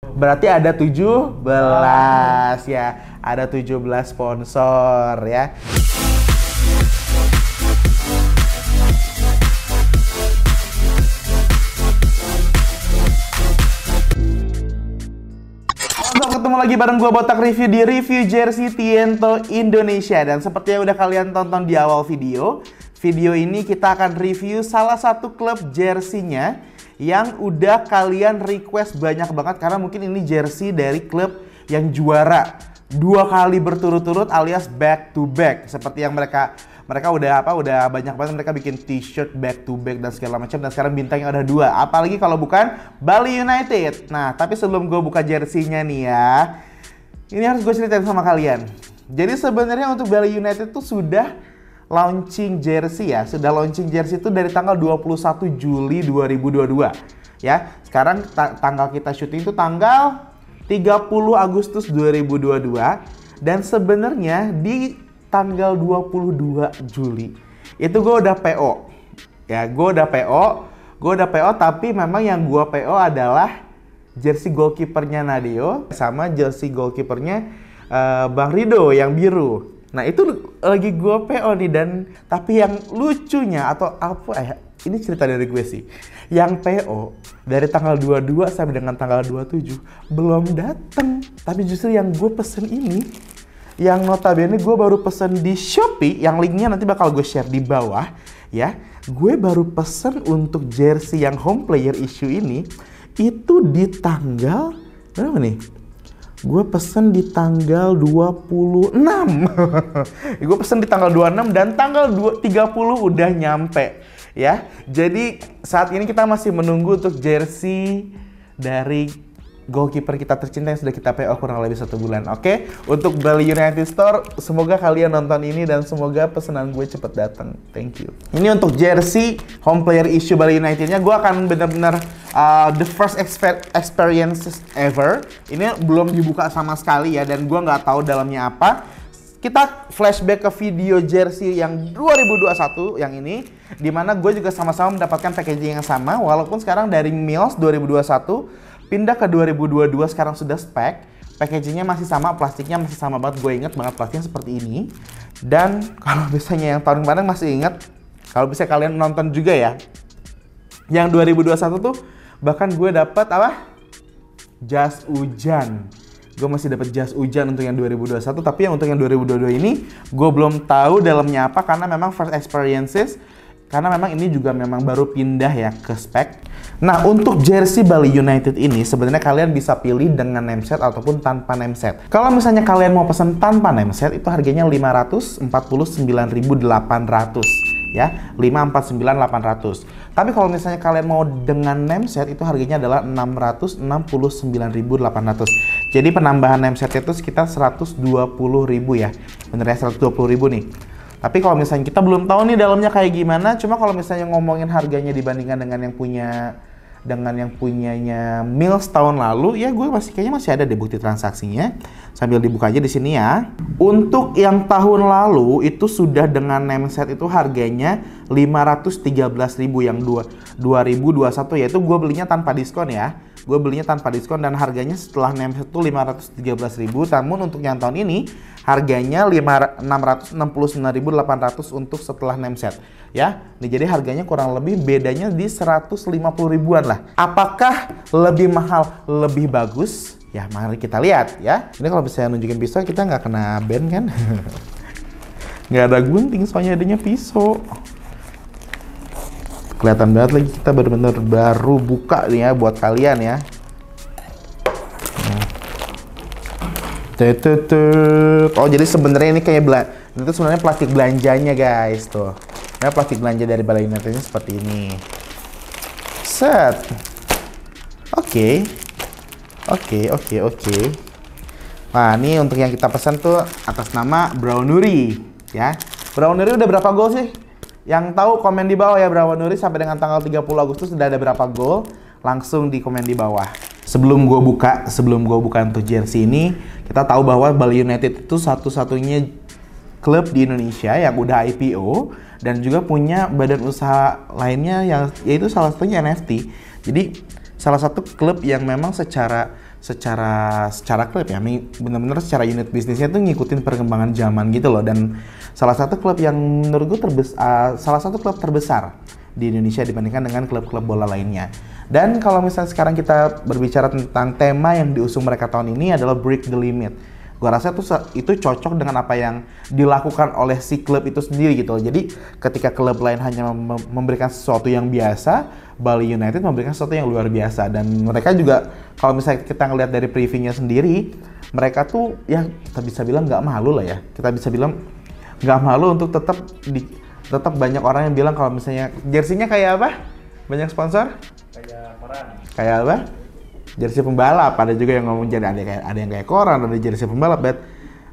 Berarti ada 17 ya. Ada 17 sponsor ya. Ketemu lagi bareng gue Botak Review di review jersey Tiento Indonesia. Dan seperti yang udah kalian tonton di awal video ini kita akan review salah satu klub jersinya yang udah kalian request banyak banget, karena mungkin ini jersey dari klub yang juara 2 kali berturut-turut alias back to back. Seperti yang mereka udah banyak banget mereka bikin t-shirt back to back dan segala macam, dan sekarang bintangnya ada 2. Apalagi kalau bukan Bali United. Nah, tapi sebelum gue buka jersinya nih ya, ini harus gue ceritain sama kalian. Jadi sebenarnya untuk Bali United tuh sudah launching jersey ya. Sudah launching jersey itu dari tanggal 21 Juli 2022 ya. Sekarang tanggal kita syuting itu tanggal 30 Agustus 2022, dan sebenarnya di tanggal 22 Juli itu gue udah PO ya. Gue udah PO, tapi memang yang gue PO adalah jersey goalkeepernya Nadeo sama jersey goalkeepernya Bang Rido yang biru. Nah, itu lagi gue PO nih, dan tapi yang lucunya atau apa ini cerita dari gue sih. Yang PO dari tanggal 22 sampai dengan tanggal 27 belum dateng. Tapi justru yang gue pesen ini, yang notabene gue baru pesen di Shopee, yang linknya nanti bakal gue share di bawah ya. Gue baru pesen untuk jersey yang home player issue ini itu di tanggal berapa nih? Gue pesen di tanggal 26. Gue pesen di tanggal 26 dan tanggal 30 udah nyampe ya. Jadi saat ini kita masih menunggu untuk jersey dari goalkeeper kita tercinta yang sudah kita PO kurang lebih 1 bulan. Oke, untuk Bali United Store, semoga kalian nonton ini dan semoga pesanan gue cepet datang. Thank you. Ini untuk jersey home player issue Bali United-nya, gue akan benar-benar the first experiences ever. Ini belum dibuka sama sekali ya, dan gue nggak tahu dalamnya apa. Kita flashback ke video jersey yang 2021 yang ini, dimana gue juga sama-sama mendapatkan packaging yang sama, walaupun sekarang dari Mills 2021 pindah ke 2022, sekarang sudah spek. Packagingnya masih sama, plastiknya masih sama banget. Gue inget banget plastiknya seperti ini. Dan kalau misalnya yang tahun kemarin masih inget, kalau bisa kalian nonton juga ya, yang 2021 tuh bahkan gue dapat apa? Jas hujan. Gue masih dapat jas hujan untuk yang 2021, tapi yang untuk yang 2022 ini gue belum tahu dalamnya apa, karena memang first experiences. Karena memang ini juga memang baru pindah ya ke spek. Nah, untuk jersey Bali United ini sebenarnya kalian bisa pilih dengan name set ataupun tanpa name set. Kalau misalnya kalian mau pesan tanpa name set, itu harganya 549.800 ya, 549.800. Tapi kalau misalnya kalian mau dengan name set, itu harganya adalah 669.800. Jadi penambahan name set itu sekitar 120.000 ya. Bener ya, 120.000 nih. Tapi kalau misalnya kita belum tahu nih dalamnya kayak gimana, cuma kalau misalnya ngomongin harganya dibandingkan dengan yang punyanya Mills tahun lalu, ya gue kayaknya masih ada deh bukti transaksinya. Sambil dibuka aja di sini ya. Untuk yang tahun lalu itu sudah dengan name set itu harganya 513.000, yang 2021 yaitu gue belinya tanpa diskon ya. Gue belinya tanpa diskon dan harganya setelah name set itu 513.000. Namun untuk yang tahun ini harganya 669.800 untuk setelah name set ya. Nih, jadi harganya kurang lebih bedanya di 150 ribuan lah. Apakah lebih mahal, lebih bagus? Ya mari kita lihat ya. Ini kalau bisa nunjukin pisau kita nggak kena ban kan? Nggak ada gunting soalnya adanya pisau. Kelihatan banget lagi kita benar-benar baru buka nih ya buat kalian ya. Oh, jadi sebenarnya ini kayak itu sebenarnya plastik belanjanya guys tuh. Nah, plastik belanja dari Bali United seperti ini. Set. Oke. Nah, ini untuk yang kita pesan tuh atas nama Brownuri ya. Brownuri udah berapa gol sih? Yang tahu komen di bawah ya. Brownuri sampai dengan tanggal 30 Agustus sudah ada berapa gol? Langsung di komen di bawah. Sebelum gue buka untuk jersey ini, kita tahu bahwa Bali United itu satu-satunya klub di Indonesia yang udah IPO dan juga punya badan usaha lainnya yang yaitu salah satunya NFT. Jadi salah satu klub yang memang secara secara klub ya, bener-bener secara unit bisnisnya tuh ngikutin perkembangan zaman gitu loh. Dan salah satu klub yang menurut gue salah satu klub terbesar di Indonesia dibandingkan dengan klub-klub bola lainnya. Dan kalau misalnya sekarang kita berbicara tentang tema yang diusung mereka tahun ini adalah Break the Limit. Gua rasa itu cocok dengan apa yang dilakukan oleh si klub itu sendiri gitu. Jadi ketika klub lain hanya memberikan sesuatu yang biasa, Bali United memberikan sesuatu yang luar biasa. Dan mereka juga kalau misalnya kita ngelihat dari previewnya sendiri, mereka tuh ya kita bisa bilang nggak malu lah ya. Kita bisa bilang nggak malu untuk tetap banyak orang yang bilang kalau misalnya jersinya kayak apa? Banyak sponsor? Kayak koran. Kayak apa? Jersey pembalap. Ada juga yang ngomong jadi ada yang kayak koran, ada jersey pembalap,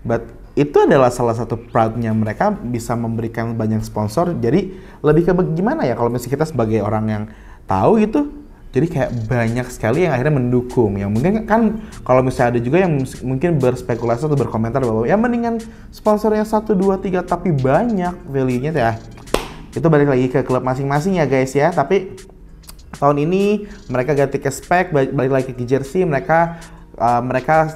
but itu adalah salah satu proudnya mereka bisa memberikan banyak sponsor. Jadi lebih ke gimana ya kalau misalnya kita sebagai orang yang tahu gitu, jadi kayak banyak sekali yang akhirnya mendukung. Yang mungkin kan kalau misalnya ada juga yang mungkin berspekulasi atau berkomentar bahwa ya mendingan sponsornya 1, 2, 3 tapi banyak value-nya ya. Itu balik lagi ke klub masing-masing ya guys ya. Tapi tahun ini mereka ganti ke spek, balik lagi ke jersey. Mereka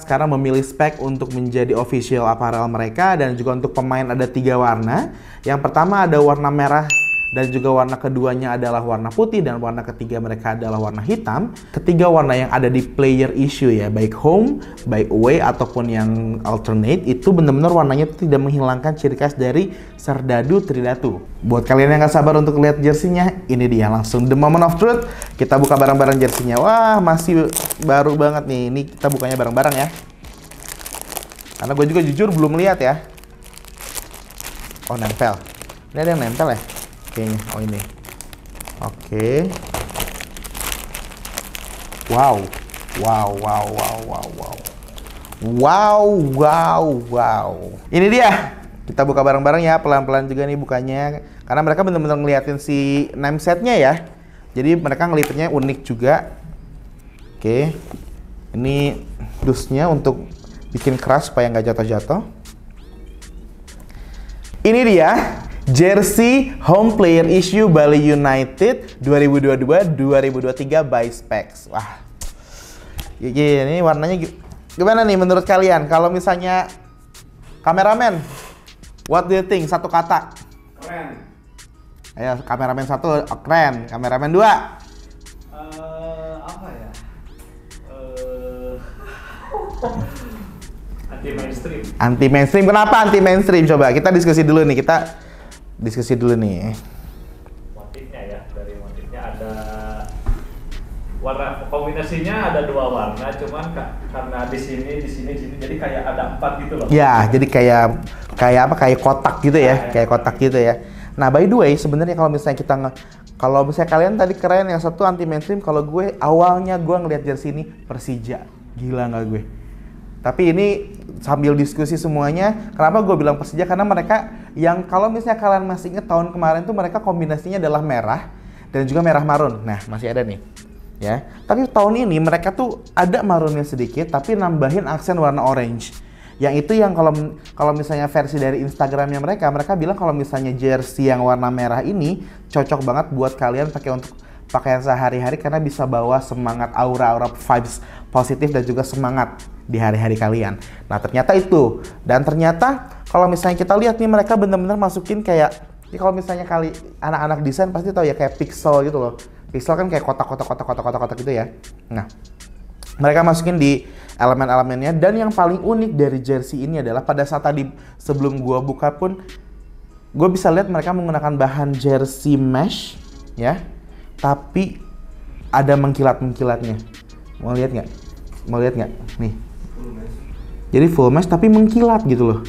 sekarang memilih spek untuk menjadi official apparel mereka. Dan juga untuk pemain ada 3 warna. Yang pertama ada warna merah, dan juga warna keduanya adalah warna putih, dan warna ketiga mereka adalah warna hitam. Ketiga warna yang ada di player issue ya, baik home, baik away ataupun yang alternate, itu benar-benar warnanya itu tidak menghilangkan ciri khas dari Serdadu Tridatu. Buat kalian yang gak sabar untuk lihat jersinya, ini dia langsung the moment of truth. Kita buka bareng-bareng jersinya. Wah, masih baru banget nih. Ini kita bukanya bareng-bareng ya. Karena gue juga jujur belum lihat ya. Oh, nempel. Ini ada yang nempel ya? Kayaknya. Oh, ini. Oke. Wow. Wow, wow, wow, wow, wow. Wow, wow, wow. Ini dia. Kita buka bareng-bareng ya, pelan-pelan juga nih bukanya. Karena mereka benar-benar ngeliatin si name setnya ya. Jadi mereka ngelipetnya unik juga. Oke. Ini dusnya untuk bikin keras supaya nggak jatuh-jatuh. Ini dia. Jersey Home Player Issue Bali United 2022-2023 by Specs. Wah, ini warnanya gimana nih menurut kalian? Kalau misalnya kameramen, what do you think? Satu kata. Keren. Ayo, kameramen 1, keren. Kameramen 2. Apa ya? Anti mainstream. Anti mainstream. Kenapa anti mainstream? Coba kita diskusi dulu nih. Motifnya ya, dari motifnya ada warna, kombinasinya ada 2 warna, cuman karena di sini jadi kayak ada 4 gitu loh. Ya, jadi kayak kotak gitu ya, kayak kotak gitu ya. Nah, by the way, sebenarnya kalau misalnya kalau misalnya kalian tadi keren, yang satu anti mainstream, kalau gue awalnya gue ngelihat jersey ini Persija, gila nggak gue? Tapi ini sambil diskusi semuanya, kenapa gue bilang Persija? Karena mereka yang kalau misalnya kalian masih ingat tahun kemarin tuh mereka kombinasinya adalah merah dan juga merah marun. Nah, masih ada nih. Ya. Tapi tahun ini mereka tuh ada marunnya sedikit tapi nambahin aksen warna orange. Yang itu yang kalau misalnya versi dari Instagramnya mereka bilang kalau misalnya jersey yang warna merah ini cocok banget buat kalian pakai untuk pakaian sehari-hari karena bisa bawa semangat, aura vibes positif dan juga semangat di hari-hari kalian. Nah, ternyata itu. Dan ternyata kalau misalnya kita lihat nih mereka benar-benar masukin kayak kalau misalnya anak-anak desain pasti tahu ya kayak pixel gitu loh. Pixel kan kayak kotak-kotak gitu ya. Nah, mereka masukin di elemen-elemennya, dan yang paling unik dari jersey ini adalah pada saat tadi sebelum gua buka pun gue bisa lihat mereka menggunakan bahan jersey mesh ya. Tapi ada mengkilat-mengkilatnya. Mau lihat nggak? Nih. Jadi full mesh tapi mengkilat gitu loh.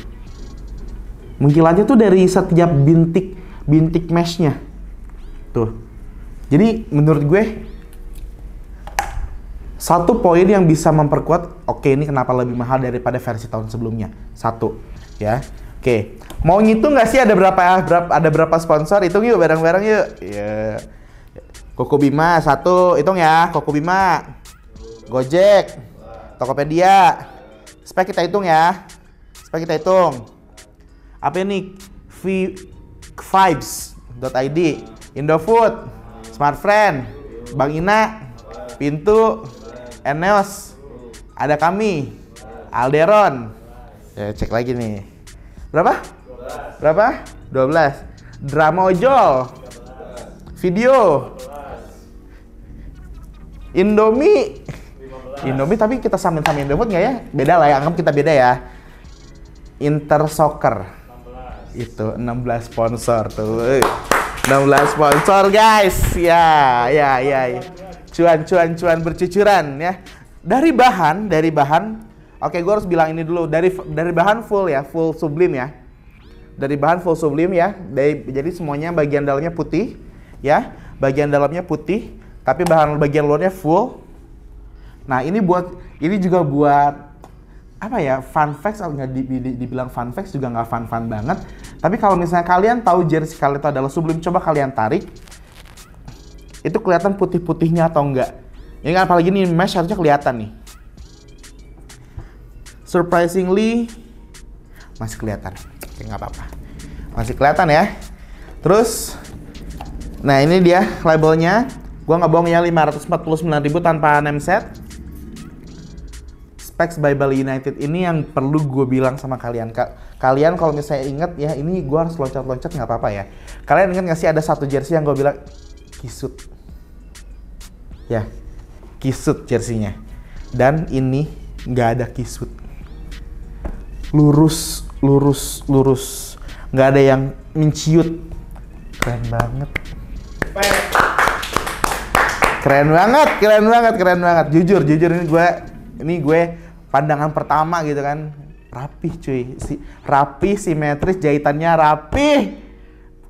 Mengkilatnya tuh dari setiap bintik meshnya. Tuh. Jadi menurut gue satu poin yang bisa memperkuat, oke, ini kenapa lebih mahal daripada versi tahun sebelumnya. Satu, ya. Oke. Mau ngitung nggak sih ada berapa sponsor? Hitung yuk bareng-bareng yuk. Ya. Koko Bima 1, hitung ya. Koko Bima. Gojek. Tokopedia. Spek kita hitung ya. Apa ini? Vibes.id, Indofood, Smartfriend, Bang Ina, Pintu, Eneos, Ada kami, Alderon. Ya, cek lagi nih. Berapa? 12. Berapa? 12. Drama Ojol. Video. 12. Indomie. 15. Indomie tapi kita samain Indomie nggak ya? Beda lah ya, anggap kita beda ya. Inter Soccer. 16. Itu 16 sponsor tuh. 16 sponsor guys. Ya. Cuan bercucuran ya. Dari bahan. Oke, gue harus bilang ini dulu. Dari bahan full ya, full sublim ya. Dari bahan full sublim ya. Jadi semuanya bagian dalamnya putih ya. Bagian dalamnya putih, tapi bagian luarnya full. Nah, ini juga buat apa ya? Fun facts, nggak dibilang fun facts juga nggak fun banget. Tapi kalau misalnya kalian tahu jersey kalian itu adalah sublim, coba kalian tarik. Itu kelihatan putih-putihnya atau enggak? Ini kan apalagi nih mesh harusnya kelihatan nih. Surprisingly masih kelihatan. Oke, nggak apa-apa. Masih kelihatan ya. Terus, nah ini dia labelnya. Gua nggak bohong ya, 549.000 tanpa name set. Specs by Bali United ini yang perlu gue bilang sama kalian. Kalian kalau misalnya inget ya, ini gue harus loncat-loncat nggak apa-apa ya. Kalian inget nggak sih ada satu jersey yang gue bilang kisut? Ya, kisut jersinya. Dan ini nggak ada kisut. Lurus. Nggak ada yang menciut. Keren banget. Keren banget. Jujur ini gue pandangan pertama gitu kan. Rapih cuy. Rapih, simetris, jahitannya rapih.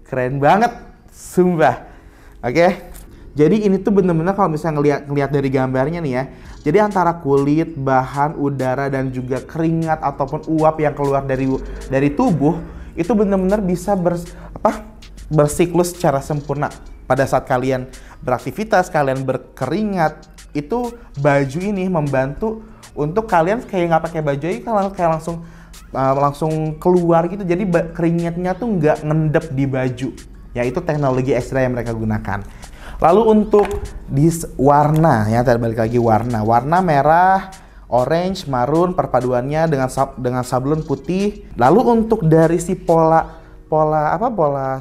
Keren banget. Sumpah. Oke. Jadi ini tuh bener-bener kalau misalnya ngelihat dari gambarnya nih ya. Jadi antara kulit, bahan, udara dan juga keringat ataupun uap yang keluar dari tubuh itu bener-bener bisa bersiklus secara sempurna. Pada saat kalian beraktivitas, kalian berkeringat, itu baju ini membantu untuk kalian kayak nggak pakai baju aja, kayak langsung keluar gitu. Jadi keringatnya tuh nggak ngendep di baju. Ya itu teknologi ekstra yang mereka gunakan. Lalu untuk warna ya, tadi balik lagi warna merah, orange, marun, perpaduannya dengan sablon putih. Lalu untuk dari si pola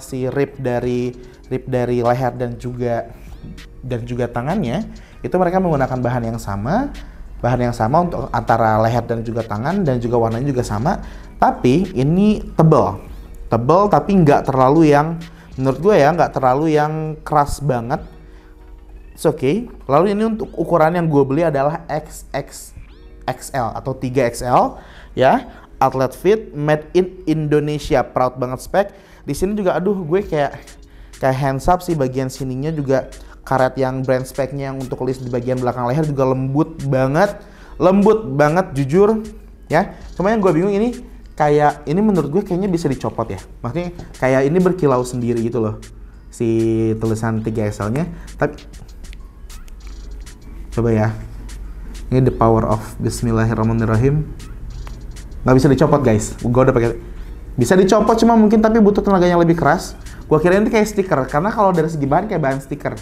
si rib dari leher dan juga tangannya, itu mereka menggunakan bahan yang sama untuk antara leher dan juga tangan, dan juga warnanya juga sama. Tapi ini tebal tapi nggak terlalu yang, menurut gue ya, nggak terlalu yang keras banget. It's okay. Lalu ini untuk ukuran yang gue beli adalah XXL atau 3XL ya. Outlet fit, made in Indonesia, proud banget spek. Di sini juga gue kayak hands up sih, bagian sininya juga karet yang brand speknya yang untuk list di bagian belakang leher juga lembut banget jujur ya. Cuma yang gue bingung ini menurut gue kayaknya bisa dicopot ya. Maksudnya kayak ini berkilau sendiri gitu loh si tulisan 3XL-nya. Tapi coba ya. Ini the power of Bismillahirrahmanirrahim. Nggak bisa dicopot guys. Gue udah pakai. Bisa dicopot cuma mungkin tapi butuh tenaga yang lebih keras. Gue kira ini kayak stiker karena kalau dari segi bahan kayak bahan stiker.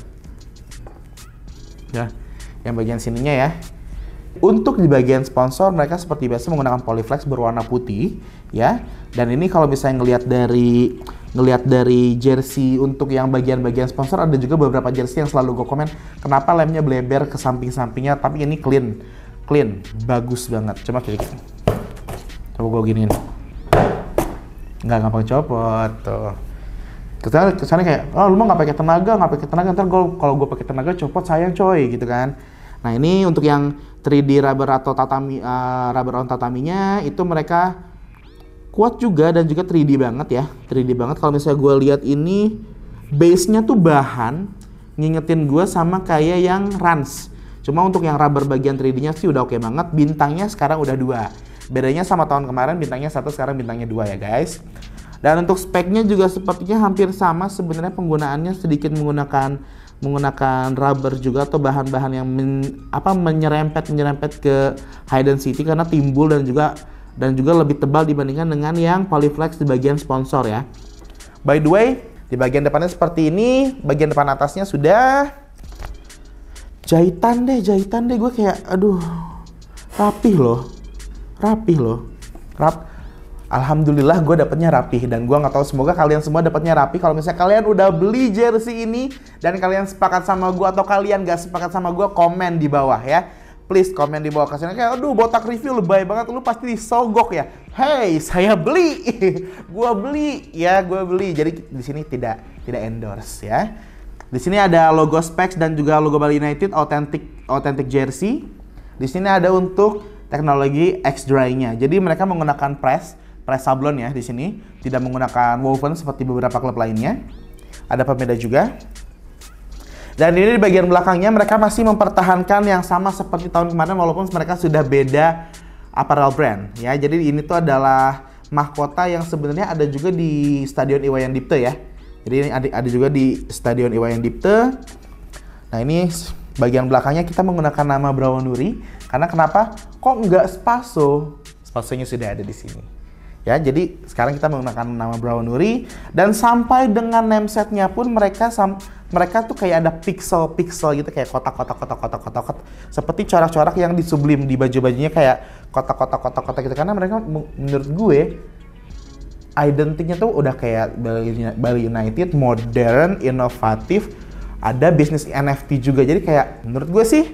Ya, yang bagian sininya ya. Untuk di bagian sponsor mereka seperti biasa menggunakan Polyflex berwarna putih ya. Dan ini kalau misalnya ngelihat dari jersey untuk yang bagian-bagian sponsor, ada juga beberapa jersey yang selalu gue komen kenapa lemnya bleber ke samping-sampingnya, tapi ini clean, bagus banget. Coba gue giniin. Nggak pakai copot tuh. Kesannya kayak, oh lu mah nggak pakai tenaga, ntar kalau gue pakai tenaga copot sayang coy gitu kan. Nah ini untuk yang 3D rubber atau rubber on tataminya itu mereka kuat juga dan juga 3D banget ya. 3D banget. Kalau misalnya gue lihat ini base-nya tuh bahan ngingetin gue sama kayak yang Rans. Cuma untuk yang rubber bagian 3D-nya sih udah oke banget. Bintangnya sekarang udah 2. Bedanya sama tahun kemarin bintangnya 1, sekarang bintangnya 2 ya guys. Dan untuk speknya juga sepertinya hampir sama sebenarnya, penggunaannya sedikit menggunakan rubber juga atau bahan-bahan yang menyerempet ke high density karena timbul dan juga lebih tebal dibandingkan dengan yang Polyflex di bagian sponsor ya. By the way, di bagian depannya seperti ini, bagian depan atasnya sudah jahitan deh gue kayak aduh Rapih loh. Alhamdulillah gue dapetnya rapih, dan gue nggak tahu, semoga kalian semua dapetnya rapih. Kalau misalnya kalian udah beli jersey ini dan kalian sepakat sama gue atau kalian gak sepakat sama gue, komen di bawah ya. Please komen di bawah, kasih kayak aduh botak review lebay banget, lu pasti disogok ya. Hey, saya beli. Gue beli. Jadi di sini tidak endorse ya. Di sini ada logo Specs dan juga logo Bali United authentic jersey. Di sini ada untuk teknologi X-Dry-nya. Jadi mereka menggunakan press sablon ya di sini, tidak menggunakan woven seperti beberapa klub lainnya. Ada pembeda juga. Dan ini di bagian belakangnya mereka masih mempertahankan yang sama seperti tahun kemarin, walaupun mereka sudah beda apparel brand ya. Jadi ini tuh adalah mahkota yang sebenarnya ada juga di Stadion Iwayan Dipte ya. Jadi ini ada juga di Stadion Iwayan Dipte. Nah ini bagian belakangnya kita menggunakan nama Brawonuri. Karena kenapa? Kok nggak Spaso? Spasonya sudah ada di sini. Ya, jadi sekarang kita menggunakan nama Brawonuri, dan sampai dengan namesetnya pun mereka tuh kayak ada pixel gitu, kayak kotak seperti corak-corak yang disublim di baju-bajunya, kayak kotak gitu. Karena mereka menurut gue identitinya tuh udah kayak Bali United, modern, inovatif, ada bisnis NFT juga. Jadi kayak menurut gue sih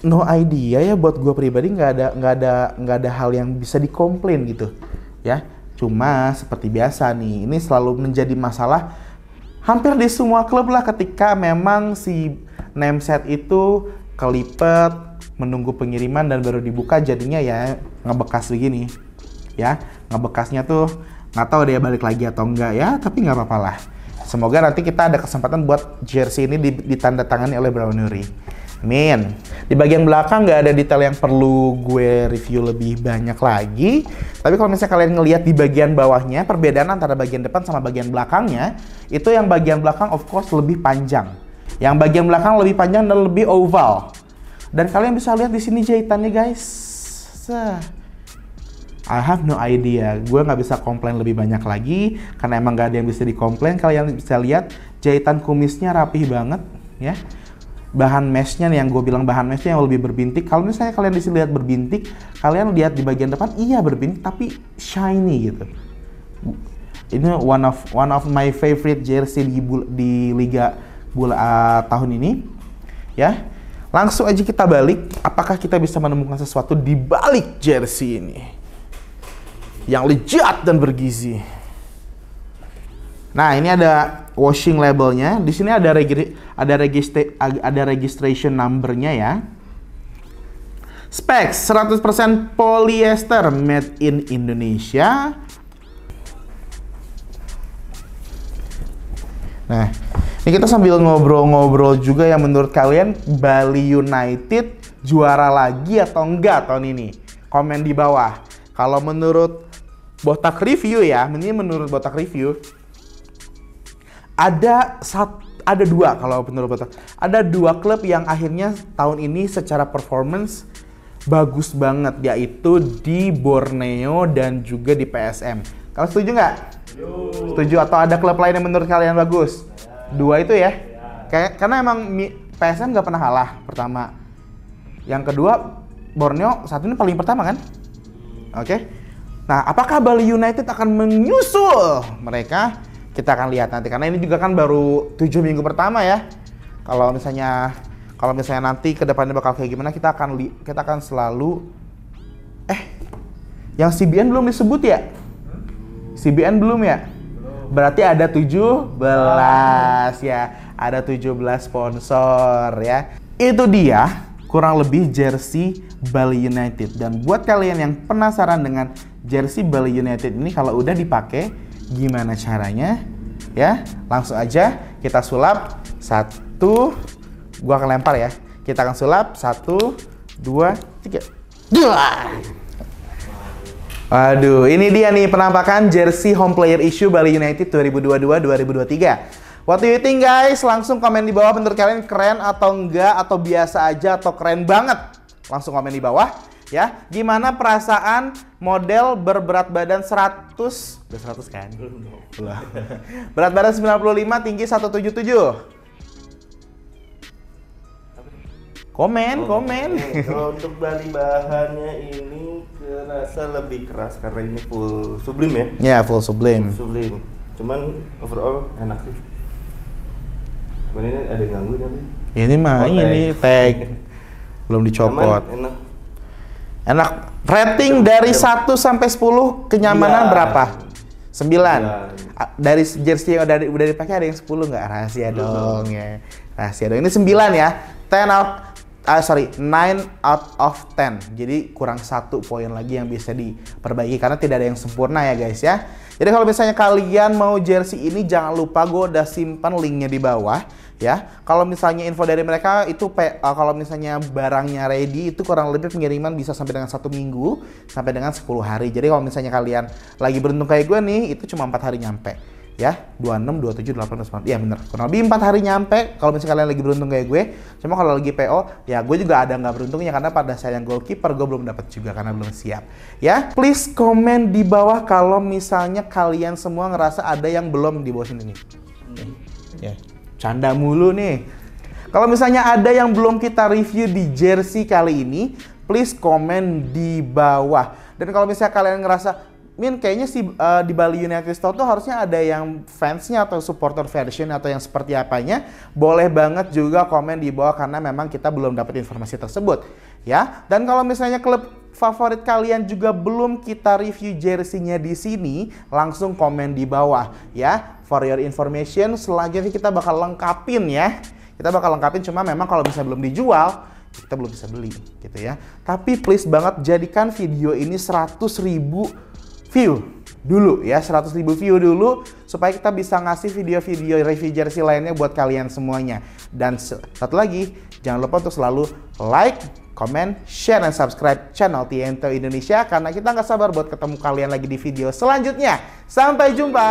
no idea ya, buat gue pribadi nggak ada hal yang bisa dikomplain gitu ya. Cuma seperti biasa nih, ini selalu menjadi masalah hampir di semua klub lah, ketika memang si nameset itu kelipet, menunggu pengiriman dan baru dibuka, jadinya ya ngebekas begini ya. Ngebekasnya tuh nggak tahu dia balik lagi atau enggak ya, tapi nggak apa-apa lah. Semoga nanti kita ada kesempatan buat jersey ini ditandatangani oleh Brawonuri. Amin. Di bagian belakang nggak ada detail yang perlu gue review lebih banyak lagi. Tapi kalau misalnya kalian ngelihat di bagian bawahnya, perbedaan antara bagian depan sama bagian belakangnya, itu yang bagian belakang of course lebih panjang. Yang bagian belakang lebih panjang dan lebih oval. Dan kalian bisa lihat di sini jahitannya guys. I have no idea. Gue nggak bisa komplain lebih banyak lagi karena emang nggak ada yang bisa dikomplain. Kalian bisa lihat jahitan kumisnya rapih banget ya. Bahan meshnya nih, yang gue bilang bahan meshnya yang lebih berbintik. Kalau misalnya kalian di sini lihat berbintik, kalian lihat di bagian depan iya berbintik tapi shiny gitu. Ini one of my favorite jersey di liga tahun ini ya. Langsung aja kita balik, apakah kita bisa menemukan sesuatu di balik jersey ini yang lezat dan bergizi. Nah, ini ada washing labelnya. Di sini ada registration numbernya ya. Specs 100% polyester made in Indonesia. Nah, ini kita sambil ngobrol-ngobrol juga ya, menurut kalian Bali United juara lagi atau enggak tahun ini? Komen di bawah. Kalau menurut Botak Review ya, ini menurut Botak Review ada dua, kalau menurut Botak. Ada dua klub yang akhirnya tahun ini secara performance bagus banget, yaitu di Borneo dan juga di PSM. Kalian setuju nggak? Setuju. Atau ada klub lain yang menurut kalian bagus? Dua itu ya? Karena emang PSM nggak pernah kalah pertama. Yang kedua, Borneo saat ini paling pertama kan? Oke. Nah, apakah Bali United akan menyusul mereka? Kita akan lihat nanti, karena ini juga kan baru 7 minggu pertama ya. Kalau misalnya nanti ke depannya bakal kayak gimana, kita akan selalu yang CBN belum disebut ya? CBN belum ya? Berarti ada 17 ya. Ada 17 sponsor ya. Itu dia kurang lebih jersey Bali United. Dan buat kalian yang penasaran dengan jersey Bali United ini, kalau udah dipakai gimana caranya ya, langsung aja kita sulap. Gua akan lempar ya, kita akan sulap 1, 2, 3. Aduh, ini dia nih penampakan jersey home player issue Bali United 2022-2023. What do you think guys? Langsung komen di bawah, menurut kalian keren atau enggak, atau biasa aja, atau keren banget? Langsung komen di bawah ya. Gimana perasaan model berberat badan 100? Udah 100 kan? Belum. Berat badan 95, tinggi 177. Komen. Kalau untuk bali bahannya ini kerasa lebih keras karena ini full sublim ya. Ya, full sublim. Sublim. Cuman overall enak sih. Cuman ini ada yang ganggu nih. Ini mah ini tag. Belum dicopot. Aman, Enak. Rating dari 1 sampai 10 kenyamanan berapa? 9. Dari jersey yang udah dipakai ada yang 10 nggak? Rahasia dong ya. Rahasia dong. Ini 9 ya. 9 out of 10. Jadi kurang 1 poin lagi yang bisa diperbaiki karena tidak ada yang sempurna ya guys ya. Jadi kalau misalnya kalian mau jersey ini jangan lupa gue udah simpan linknya di bawah ya. Kalau misalnya info dari mereka itu kalau misalnya barangnya ready itu kurang lebih pengiriman bisa sampai dengan 1 minggu sampai dengan 10 hari. Jadi kalau misalnya kalian lagi beruntung kayak gue nih itu cuma 4 hari nyampe. Ya, 26, 27, 28, 29. Iya bener, kurang lebih 4 hari nyampe kalau misalnya kalian lagi beruntung kayak gue. Cuma kalau lagi PO, ya gue juga ada nggak beruntungnya karena pada saat yang goalkeeper gue belum dapat juga karena belum siap. Ya, please komen di bawah kalau misalnya kalian semua ngerasa ada yang belum di bawah sini nih. Ya, canda mulu nih. Kalau misalnya ada yang belum kita review di jersey kali ini, please komen di bawah. Dan kalau misalnya kalian ngerasa Min, kayaknya di Bali United Store tuh harusnya ada yang fansnya atau supporter version atau yang seperti apanya. Boleh banget juga komen di bawah karena memang kita belum dapat informasi tersebut. Ya, dan kalau misalnya klub favorit kalian juga belum kita review jersey-nya di sini, langsung komen di bawah ya. For your information, selanjutnya kita bakal lengkapin ya. Kita bakal lengkapin, cuma memang kalau misalnya belum dijual, kita belum bisa beli gitu ya. Tapi please banget jadikan video ini 100.000 view dulu ya, 100.000 view dulu supaya kita bisa ngasih video-video review jersey lainnya buat kalian semuanya. Dan satu lagi, jangan lupa untuk selalu like, comment, share, dan subscribe channel Tiento Indonesia karena kita nggak sabar buat ketemu kalian lagi di video selanjutnya. Sampai jumpa!